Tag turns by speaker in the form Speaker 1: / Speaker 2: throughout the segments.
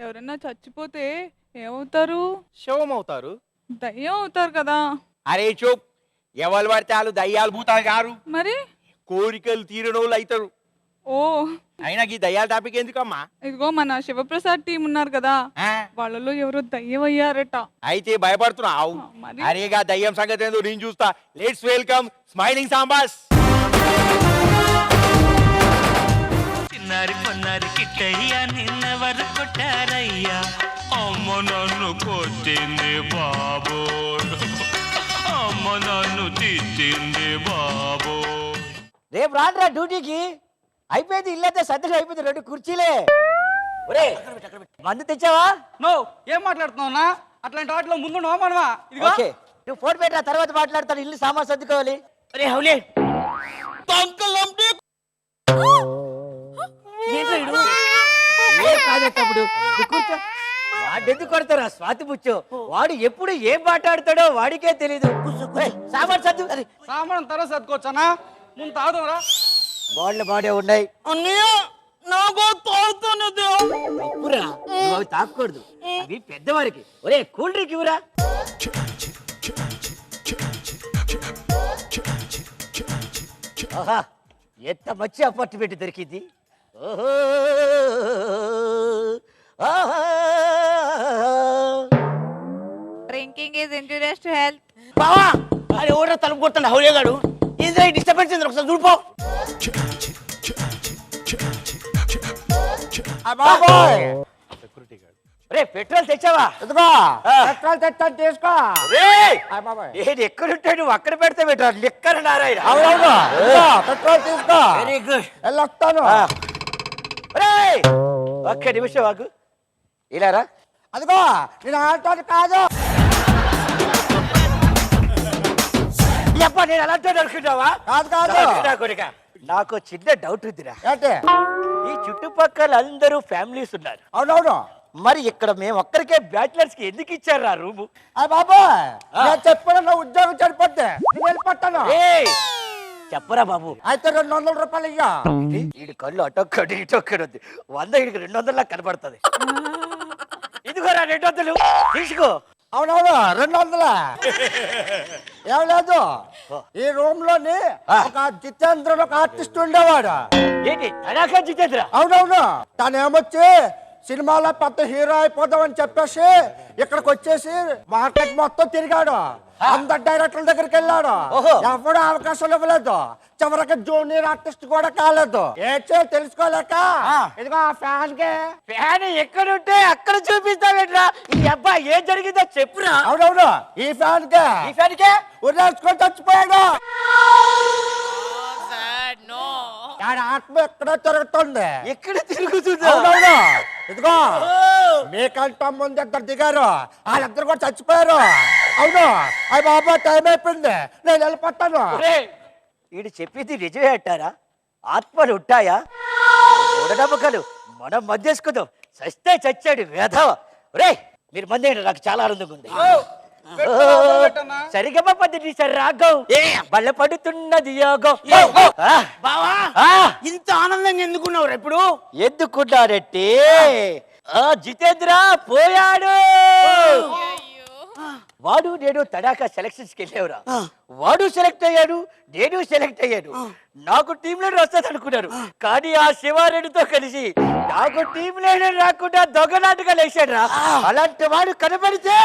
Speaker 1: ఎవరైనా చచ్చిపోతే ఏమవుతారు?
Speaker 2: శవం అవుతారు.
Speaker 1: దయ్యం అవుతారు కదా.
Speaker 2: అరే చూప్, ఎవరు పడితే వాళ్ళు దయ్యాలు భూతాలు గారు,
Speaker 1: మరి
Speaker 2: కోరికలు తీరనోళ్ళు అవుతారు.
Speaker 1: ఓ
Speaker 2: అయినా ఈ దయ్యాల టాపిక్ ఎందుకమ్మా?
Speaker 1: ఇదిగో మన శివప్రసాద్ టీం ఉన్నారు కదా,
Speaker 2: ఆ?
Speaker 1: వాళ్ళలో ఎవరో దయ్యం అయ్యారట.
Speaker 2: అయితే భయపడుతున్నావు?
Speaker 1: మరి
Speaker 2: అరేగా దయ్యం సంగతి ఏందో నేను చూస్తా. Let's welcome smiling Sambas.
Speaker 3: చిన్నారి పొన్నారి కిట్టయ్య నిన్నెవరు కొట్టారయ్యా? అమ్మ నన్ను కొట్టింది బాబో, అమ్మ నన్ను తిట్టింది బాబో.
Speaker 4: రేపు రాండ్రా డ్యూటీకి. అయిపోయింది, ఇల్లైతే సర్దిగా అయిపోయింది. 2 కుర్చీలే. ఒరే మందు తెచ్చావా?
Speaker 5: నో, ఏం మాట్లాడుతున్నావునా? అట్లాంటి వాటిలో ముందు నో మనవా. ఇదిగో
Speaker 4: ఓకే, నువ్వు ఫోన్ పెట్టా, తర్వాత మాట్లాడతాను. ఇల్లు సామాన్ సర్దుకోవాలి. అరే హౌలే కాదప్పుడు కూర్చో. వాడెందుకు కొడతారా స్వాతి పుచ్చు? వాడు ఎప్పుడు ఏం మాట్లాడతాడో వాడికే తెలీదు. సామాన్ సర్దు.
Speaker 5: సామాన్ తర్వాత సర్దుకోవచ్చానా? ముందు తాగుదాంరా.
Speaker 4: బాడీలు బాడే ఉన్నాయి. తప్పురా, నువ్వు అవి తాకూడదు, అవి పెద్దవారికి. ఒరే కూల్ డ్రింక్ ఇవ్వరా. ఆహా, ఎంత మంచి అపార్ట్మెంట్ దొరికింది. ఓహో ఆహా.
Speaker 6: Drinking is injurious to health.
Speaker 4: బావా, అది ఎవడో తలుపు కొడుతాడు హౌలేగాడు. ఇది డిస్టర్బెన్స్ ఉంది, ఒకసారి చూడిపో. రే పెట్రోల్ తెచ్చావా?
Speaker 5: పెట్రోల్ తెచ్చాను, తీసుకో.
Speaker 4: ఏది ఎక్కడుంటాడు నువ్వు అక్కడ పెడితే పెట్టారు లిక్కర్ నారాయణ.
Speaker 5: పెట్రోల్ తీసుకో.
Speaker 4: వెరీ గుడ్,
Speaker 5: వెళ్ళొస్తాను.
Speaker 4: ఒక్క నిమిషం వాకు. ఇలారా.
Speaker 5: అదిగో నేను ఆటోది కాదు.
Speaker 4: ఎప్ప నేను అలాంటి అనుకుంటావా?
Speaker 5: కాదు కాదు.
Speaker 4: నాకు చిన్న డౌట్ ఉందిరా.
Speaker 5: ఏంటి?
Speaker 4: ఈ చుట్టుపక్కల అందరూ ఫ్యామిలీస్ ఉన్నారు.
Speaker 5: అవునవును.
Speaker 4: మరి ఇక్కడ మేము ఒక్కరికే బ్యాచిలర్స్ కి ఎందుకు ఇచ్చారు ఆ రూము?
Speaker 5: బాబాయ్, నేను చెప్పిన నా ఉద్యోగం సరిపోతే నేను వెళ్ళిపోతాను.
Speaker 4: చెప్పరా బాబు.
Speaker 5: అయితే 200 రూపాయలు ఇయ్యా.
Speaker 4: వీడి కళ్ళు అటొక్కటి ఇటొక్కటి ఉంది. 100 వీడికి 200 లాగా కనపడుతుంది. ఇదిగోరా 200 తీసుకో.
Speaker 5: అవునవును, 200. ఏం లేదు, ఈ రూమ్ లోని ఒక జితేంద్ర ఒక ఆర్టిస్ట్ ఉండేవాడు.
Speaker 4: ఏంటి తడాకా జితేంద్ర?
Speaker 5: అవునవును, తను ఏమొచ్చి సినిమాలో పెద్ద హీరో అయిపోదామని చెప్పేసి ఇక్కడికి వచ్చేసి మార్కెట్ మొత్తం తిరిగాడు. అందరు డైరెక్టర్ల దగ్గరికి వెళ్ళాడు. ఎవడు అవకాశం ఇవ్వలేదు. చివరికి జూనియర్ ఆర్టిస్ట్ కూడా కాలేదు. ఏడ్చే తెలుసుకోలేక ఇదిగో ఫ్యాన్ కే.
Speaker 4: ఫ్యాన్ ఎక్కడుంటే అక్కడ చూపిస్తావేట్రా? ఈ అబ్బాయి ఏం జరిగిందో చెప్పురా.
Speaker 5: అవునవును, ఈ ఫ్యాన్ కే ఉరేసుకొని చచ్చిపోయాడు. దాని ఆత్మ ఎక్కడ తిరుగుతుంది.
Speaker 4: ఎక్కడ తిరుగుతుంది?
Speaker 5: అవునవును, ఇదిగో మీకంటే ముందు 2 దిగారు, వాళ్ళిద్దరు కూడా చచ్చిపోయారు. అవును, అయ్యి బాబా టైం అయిపోయింది, నేను వెళ్ళిపోతాను.
Speaker 4: వీడు చెప్పింది నిజమే అంటారా? ఆత్మలు ఉంటాయా? నమ్మకాలు మనం మధ్యేసుకుందాం. చస్తే చచ్చాడు వేధవ. రే మీరు మంది, నాకు చాలా ఆనందంగా ఉంది. సరిగమ్మ పద్ధతి సార్ రాఘవ్, బల్ల పడుతున్నది యోగం.
Speaker 7: బావా, ఇంత ఆనందంగా ఎందుకున్నావు ఇప్పుడు?
Speaker 4: ఎందుకున్నారంటే జితేంద్ర పోయాడు. వాడు నేను తడాకా సెలక్షన్స్ కి వెళ్ళేవరా. వాడు సెలెక్ట్ అయ్యాడు, నేను సెలెక్ట్ అయ్యాడు. నాకు టీం లీడర్ వస్తుంది అనుకున్నారు, కానీ ఆ శివారెడ్డితో కలిసి నాకు టీం లీడర్ రాకుండా దొంగనాటుగా లేచాడు రా. అలాంటి వాడు కనబడితే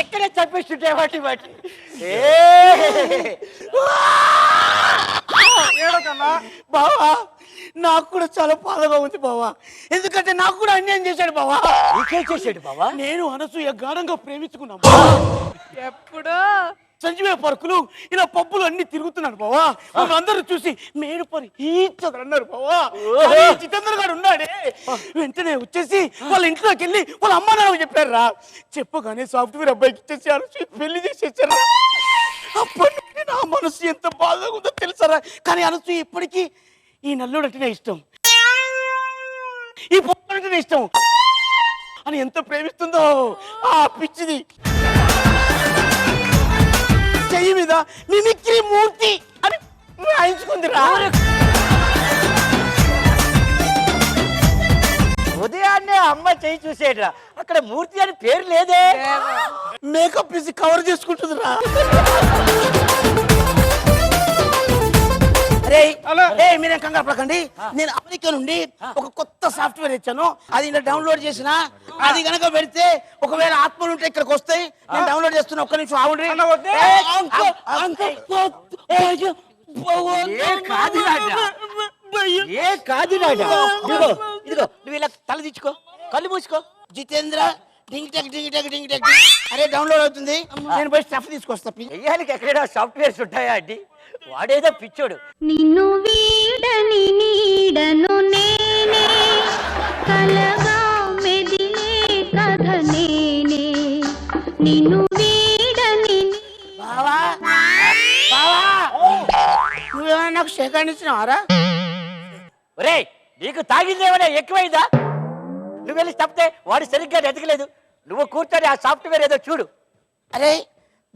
Speaker 4: ఎక్కడ చంపేస్తుంటే వాటి
Speaker 7: బావా, నాకు కూడా చాలా బాధగా ఉంది బావా. ఎందుకంటే నాకు కూడా అన్యాయం చేశాడు బావా.
Speaker 4: నీకేం చేశాడు బావా?
Speaker 7: నేను అనసూయ గాఢంగా ప్రేమించుకున్నాను.
Speaker 1: ఎప్పుడు
Speaker 7: సంజీవ పార్కులు ఇలా పబ్బులు అన్ని తిరుగుతున్నాను బావా. అందరూ చూసి మేడు పని ఈచ్చదన్నారు బావా. జితేంద్ర గారు ఉన్నాడే, వెంటనే వచ్చేసి వాళ్ళ ఇంట్లోకి వెళ్ళి వాళ్ళ అమ్మ నాన్న చెప్పారు రా. చెప్పగానే సాఫ్ట్వేర్ అబ్బాయికి ఇచ్చేసి అనసూయ పెళ్లి చేసేసారు. అప్పటి నుండి నా మనసు ఎంత బాధగా ఉందో తెలుసారా. కానీ అనసూయ ఇప్పటికీ ఈ నల్లుడు అంటేనే ఇష్టం, ఈ పొద్దు అంటేనే ఇష్టం అని ఎంత ప్రేమిస్తుందో ఆ పిచ్చిది. చెయ్యి మీద మిమిక్రీ మూర్తి అని రాయించుకుంది రా.
Speaker 4: ఉదయాన్నే అమ్మ చేయి చూసేట్రా, అక్కడ మూర్తి అని పేరు లేదే.
Speaker 7: మేకప్ వేసి కవర్ చేసుకుంటుందిరా. మీరేం కంగారు పడకండి. నేను అమెరికా నుండి ఒక కొత్త సాఫ్ట్వేర్ ఇచ్చాను. అది ఇలా డౌన్లోడ్ చేసిన, అది గనక పెడితే ఒకవేళ ఆత్మలు ఉంటే ఇక్కడికి వస్తాయి. నేను డౌన్లోడ్ చేస్తున్నా, ఒక్క నిమిషం ఆవండి.
Speaker 4: ఏ కాదు రాజా, ఇదిగో ఇదిగో నువ్వు ఇలా తల దించుకో, కళ్ళు మూసుకో.
Speaker 7: జితేంద్ర డింగ్ టక్ డింగ్ టక్ డింగ్ టక్. అరే డౌన్లోడ్ అవుతుంది, నేను పోయి స్టఫ్ తీసుకొస్తా.
Speaker 4: వెయ్యానికి ఎక్కడైనా సాఫ్ట్వేర్స్ ఉంటాయా అండి? వాడేదో పిచ్చోడు.
Speaker 8: నిన్ను వీడని నీడను నేనే, కలగా మెదిలే కథ నేనే, నిన్ను వీడని.
Speaker 7: బావా బావా, నువ్వేమైనా నాకు సెకండ్ ఇచ్చినావారా?
Speaker 4: ఒరే నీకు తాగిందేమైనా ఎక్కువైందా? నువ్వు వెళ్ళి తప్పితే వాడు సరిగ్గా ఎదగలేదు. నువ్వు కూర్చొని ఆ సాఫ్ట్వేర్ ఏదో చూడు.
Speaker 7: అరే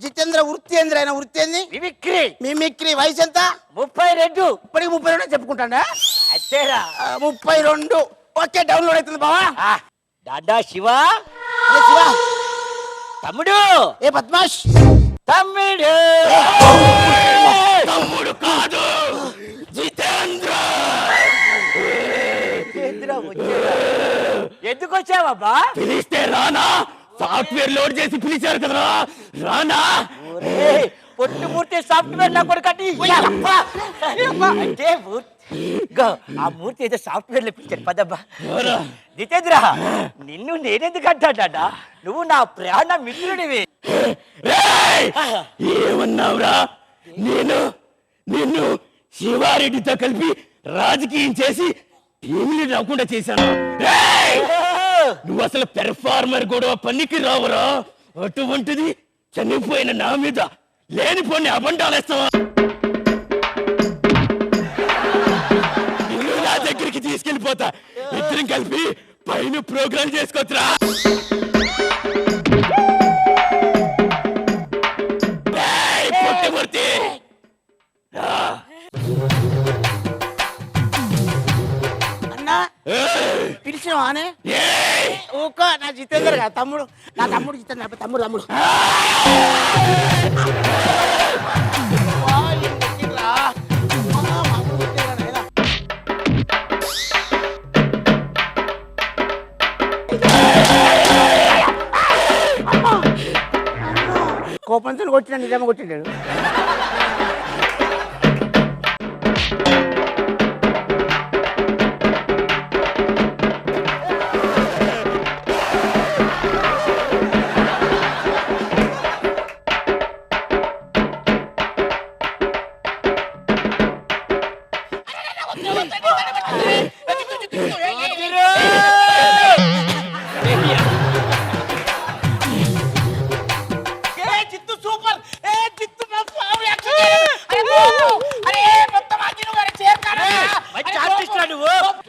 Speaker 7: జితేంద్ర వృత్తి ఏంద్ర, ఆయన వృత్తి ఏంది?
Speaker 4: మిమిక్రీ.
Speaker 7: మిమిక్రీ. వయసు ఎంత?
Speaker 4: 32.
Speaker 7: ఇప్పటికి 32 చెప్పుకుంటాడా?
Speaker 4: అంతేరా.
Speaker 7: 32. ఓకే, డౌన్లోడ్ అవుతుంది బావా.
Speaker 4: దాదా శివ.
Speaker 7: ఏ శివ,
Speaker 4: తమ్ముడు.
Speaker 7: ఏ బద్మాష్
Speaker 4: తమ్ముడు.
Speaker 2: తమ్ముడు కాదు, జితేంద్ర.
Speaker 4: ఎందుకు వచ్చావబ్బా?
Speaker 2: పిలిస్తే రానా? సాఫ్ట్వేర్ లోడ్ చేసి పిలిచారు కదరా, రానా?
Speaker 4: పొట్టు మూర్తి సాఫ్ట్వేర్ నా కొడుకటి అంటే ఆ మూర్తి ఏదో సాఫ్ట్వేర్ లో పిలిచాడు. పదబ్బా. జితేంద్ర, నిన్ను నేనెందుకు అంటాడా? నువ్వు నా ప్రాణ మిత్రుడివి.
Speaker 2: ఏమన్నావురా? నిన్ను శివారెడ్డితో కలిపి రాజకీయం చేసి టీవీని రాకుండా చేశాను. నువ్వు అసలు పెర్ఫార్మర్ కూడా పనికి రావురా. అటువంటిది చనిపోయిన నా మీద లేనిపోని అబండాలేస్తావా? నా దగ్గరికి తీసుకెళ్ళిపోతా, ఇద్దరం కలిపి పైన ప్రోగ్రాం చేసుకోవచ్చురా. పొట్టిమూర్తి
Speaker 7: అన్నా, పిలిచినవానే? ఓకే, నా జితేంద్ర కదా తమ్ముడు. నా తమ్ముడు జితేంద్ర. తమ్ముడు తమ్ముడు కోపంతో కొట్టినా, నిజంగా కొట్టిండాడు.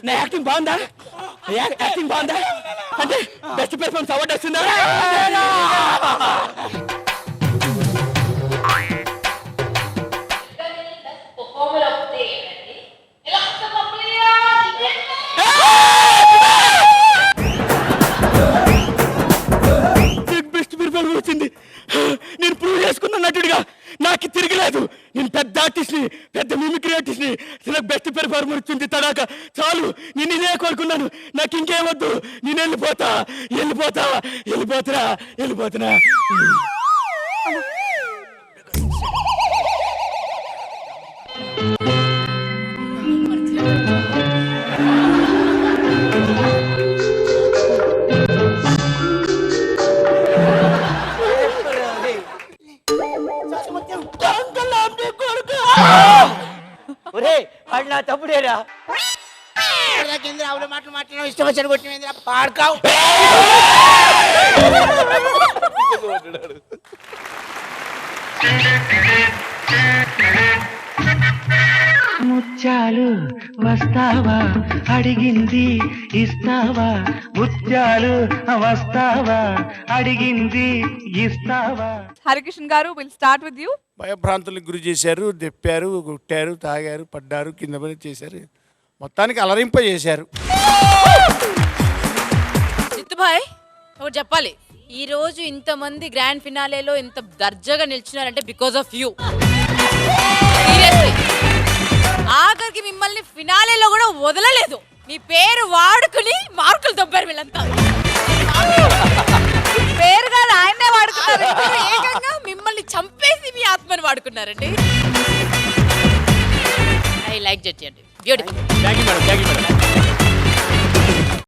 Speaker 2: నా యాక్టింగ్ బాగుందా? యాక్టింగ్ బాగుందా అంటే బెస్ట్ పెర్ఫార్మెన్స్ అవార్డు వస్తుందా? బెస్ట్ పెర్ఫార్మెన్స్ వచ్చింది. నేను ప్రూవ్ చేసుకున్న నటుడిగా నాకు తిరగలేదు. నేను పెద్ద ఆర్టిస్ట్ని, పెద్ద మిమిక్రీ ఆర్టిస్ట్ని. నాకు బెస్ట్ పెర్ఫార్మర్ వచ్చింది తడాక. చాలు, నేను ఇదే కోరుకున్నాను. నాకు ఇంకేమొద్దు. నేను వెళ్ళిపోతున్నా.
Speaker 4: ఒరే వాడు నా తమ్ముడేరా.
Speaker 7: ఆవుల మాటలు మాట్లాడడం ఇష్టం వచ్చాడు కొట్టిన పాడుకావు.
Speaker 9: ముత్యాలు వస్తావా అడిగింది ఇస్తావా, ముత్యాలు వస్తావా అడిగింది ఇస్తావా.
Speaker 1: హరికృష్ణ గారు, విల్ స్టార్ట్ విత్ యూ.
Speaker 10: భయభ్రాంతులకు గురి చేశారు, దెప్పారు, కొట్టారు, తాగారు, పడ్డారు, కింద పడి చేశారు. మొత్తానికి అలరింపజేశారు.
Speaker 11: బాబాయ్ ఒకటి చెప్పాలి, ఈ రోజు ఇంతమంది గ్రాండ్ ఫినాలేలో ఇంత దర్జాగా నిల్చున్నారంటే బికాస్ ఆఫ్ యూ. ఆఖరికి మిమ్మల్ని ఫినాలేలో కూడా వదలలేదు, మీ పేరు వాడుకుని మార్కులు దొబ్బారు వీళ్ళంతా.
Speaker 6: పేరు కాదు ఆయనే వాడుకున్నారు.
Speaker 11: ఏకంగా మిమ్మల్ని చంపేసి మీ ఆత్మని వాడుకున్నారండి. ఐ లైక్ జడ్జి అండి, బ్యూటిఫుల్.
Speaker 2: Thank you madam.